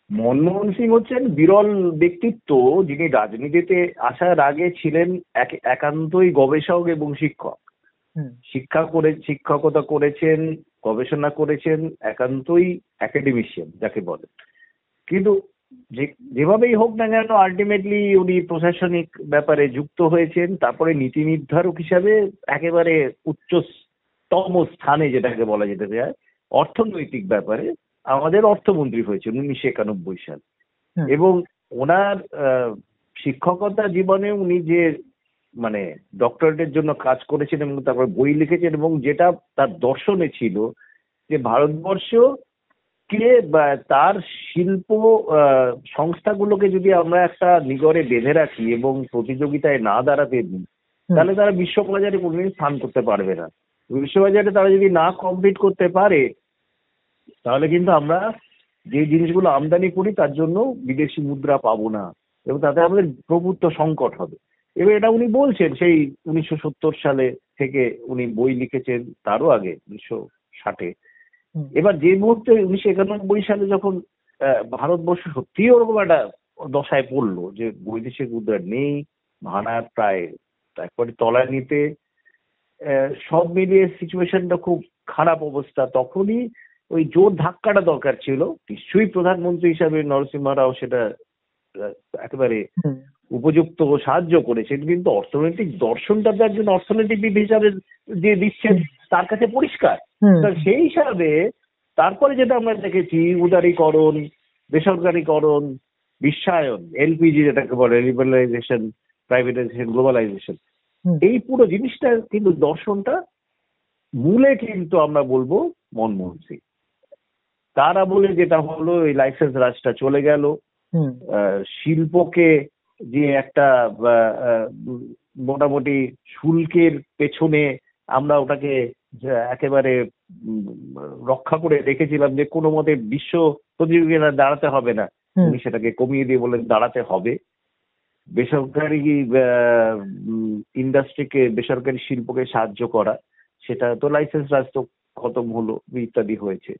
মনমোহন সিং হচ্ছেন বিরল ব্যক্তিত্ব, যিনি রাজনীতিতে আসার আগে ছিলেন একান্তই গবেষক এবং শিক্ষক। হুম। শিক্ষকতা করেছেন, গবেষণা করেছেন, একান্তই একাডেমিশিয়ান যাকে বলে। কিন্তু যেভাবেই হোক না কেন আলটিমেটলি উনি প্রশাসনিক ব্যাপারে যুক্ত হয়েছেন, তারপরে নীতি নির্ধারক হিসাবে একেবারে উচ্চতম স্থানে, যেটাকে বলা যেতে চায় অর্থনৈতিক ব্যাপারে, আমাদের অর্থমন্ত্রী হয়েছেন 1991 সাল। হুম। এবং ওনার শিক্ষকতা জীবনে উনি যে মানে ডক্টরেটের জন্য কাজ করেছেন এবং তারপর বই লিখেছেন, এবং যেটা তার দর্শনে ছিল যে ভারতবর্ষ কে বা তার শিল্প সংস্থাগুলোকে যদি আমরা একটা নিগড়ে বেঁধে রাখি এবং প্রতিযোগিতায় না দাঁড়াতে দিই, তাহলে তারা বিশ্ববাজারে কোনোদিন স্থান করতে পারবে না। বিশ্ববাজারে তারা যদি না কম্পিট করতে পারে, তাহলে কিন্তু আমরা যে জিনিসগুলো আমদানি করি তার জন্য বিদেশি মুদ্রা পাবো না, এবং তাতে আমাদের প্রভুত্ব সংকট হবে। এবার এটা উনি বলছেন সেই 1970 সালে থেকে উনি বই লিখেছেন, তারও আগে 1960-এ। এবার যে মুহূর্তে 1991 সালে যখন ভারতবর্ষ সত্যিই ওরকম একটা দশায় পড়লো যে বৈদেশিক মুদ্রা নেই, ভাড়া প্রায় একবারে তলায় নিতে, সব মিলিয়ে সিচুয়েশনটা খুব খারাপ অবস্থা, তখনই ওই জোর ধাক্কাটা দরকার ছিল। নিশ্চয়ই প্রধানমন্ত্রী হিসাবে নরসিংহ রাও সেটা আহ, একেবারে উপযুক্ত সাহায্য করেছেন, কিন্তু অর্থনৈতিক দর্শনটা তো একজন অর্থনীতিবিদ হিসাবে যে দিচ্ছেন তার কাছে পরিষ্কার। তা সেই হিসাবে তারপরে যেটা আমরা দেখেছি, উদারীকরণ, বেসরকারীকরণ, বিশ্বায়ন, এলপিজি যেটাকে বলে, লিবারালাইজেশন, প্রাইভেটাইজেশন, গ্লোবালাইজেশন, এই পুরো জিনিসটা কিন্তু দর্শনটা মূলে কিন্তু আমরা বলবো মনমোহন সিং। তারা বলে যেটা হলো, এই লাইসেন্স রাজটা চলে গেল, শিল্পকে যে একটা মোটামুটি শুল্কের পেছনে আমরা ওটাকে একেবারে রক্ষা করে রেখেছিলাম যে কোনো মতে বিশ্ব প্রতিযোগিতা দাঁড়াতে হবে না, উনি সেটাকে কমিয়ে দিয়ে বলেন দাঁড়াতে হবে। বেসরকারি ইন্ডাস্ট্রিকে, বেসরকারি শিল্পকে সাহায্য করা, সেটা তো লাইসেন্স রাজ তো খতম হলো, ইত্যাদি হয়েছে।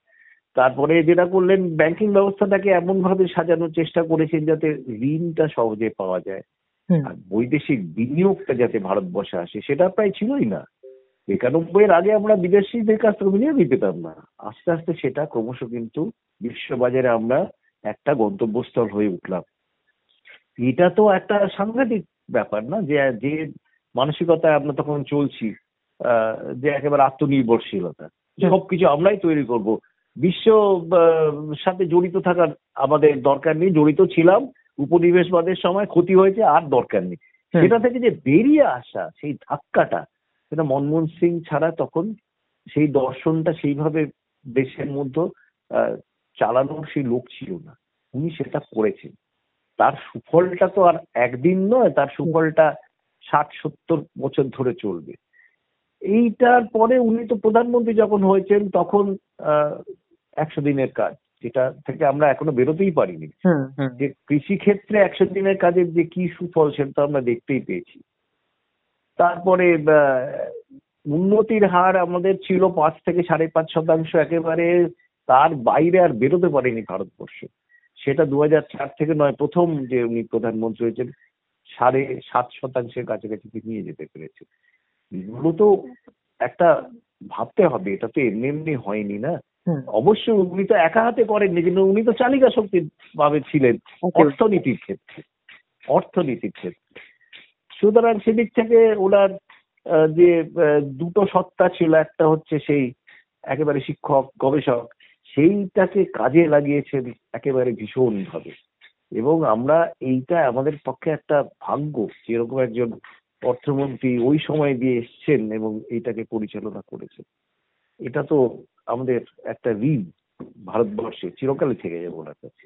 তারপরে যেটা করলেন, ব্যাংকিং ব্যবস্থাটাকে এমন ভাবে সাজানোর চেষ্টা করেছেন যাতে ঋণটা সহজে পাওয়া যায়, আর বৈদেশিক বিনিয়োগটা যাতে ভারতবর্ষে আসে, সেটা প্রায় ছিলই না। 91-এর আগে আমরা বিদেশিদের কাছ থেকে বিনিয়োগই পেতাম না। আস্তে আস্তে সেটা ক্রমশ কিন্তু বিশ্ববাজারে আমরা একটা গন্তব্যস্থল হয়ে উঠলাম। এটা তো একটা সাংঘাতিক ব্যাপার না, যে যে মানসিকতায় আমরা তখন চলছি, যে একেবারে আত্মনির্ভরশীলতা, সবকিছু আমরাই তৈরি করব, বিশ্ব সাথে জড়িত থাকার আমাদের দরকার নেই, জড়িত ছিলাম উপনিবেশবাদের সময়, ক্ষতি হয়েছে, আর দরকার নেই। সেটা থেকে যে বেরিয়ে আসা, সেই ধাক্কাটা, সেটা মনমোহন সিং ছাড়া তখন সেই দর্শনটা সেইভাবে দেশের মধ্যে চালানোর সেই লোক ছিল না। উনি সেটা করেছেন। তার সুফলটা তো আর একদিন নয়, তার সুফলটা 60-70 বছর ধরে চলবে। এইটার পরে উনি তো প্রধানমন্ত্রী যখন হয়েছেন, তখন 100 দিনের কাজ, যেটা থেকে আমরা এখনো বেরোতেই পারিনি, যে কৃষি ক্ষেত্রে 100 দিনের কাজের যে কি সুফল, সেটা আমরা দেখতেই পেয়েছি। তারপরে উন্নতির হার আমাদের ছিল 5 থেকে 5.5%, একেবারে তার বাইরে আর বেরোতে পারেনি ভারতবর্ষ। সেটা 2004 থেকে নয়, প্রথম যে উনি প্রধানমন্ত্রী হয়েছেন 7.5% কাছাকাছি নিয়ে যেতে পেরেছে। এগুলো তো একটা ভাবতে হবে, এটা তো এমনি এমনি হয়নি না। অবশ্যই উনি তো একা হাতে করেননি, কিন্তু উনি তো চালিকা শক্তি ভাবে ছিলেন অর্থনীতির ক্ষেত্রে। সুতরাং সেদিক থেকে ওনার যে দুটো সত্তা ছিল, একটা হচ্ছে সেই একেবারে শিক্ষক, গবেষক, সেইটাকে কাজে লাগিয়েছেন একেবারে ভীষণ ভাবে। এবং আমরা এইটা আমাদের পক্ষে একটা ভাগ্য, যেরকম একজন অর্থমন্ত্রী ওই সময় দিয়ে এসছেন এবং এইটাকে পরিচালনা করেছেন। এটা তো আমাদের একটা ঋণ, ভারতবর্ষে চিরকালে থেকে যাবে ওনার কাছে।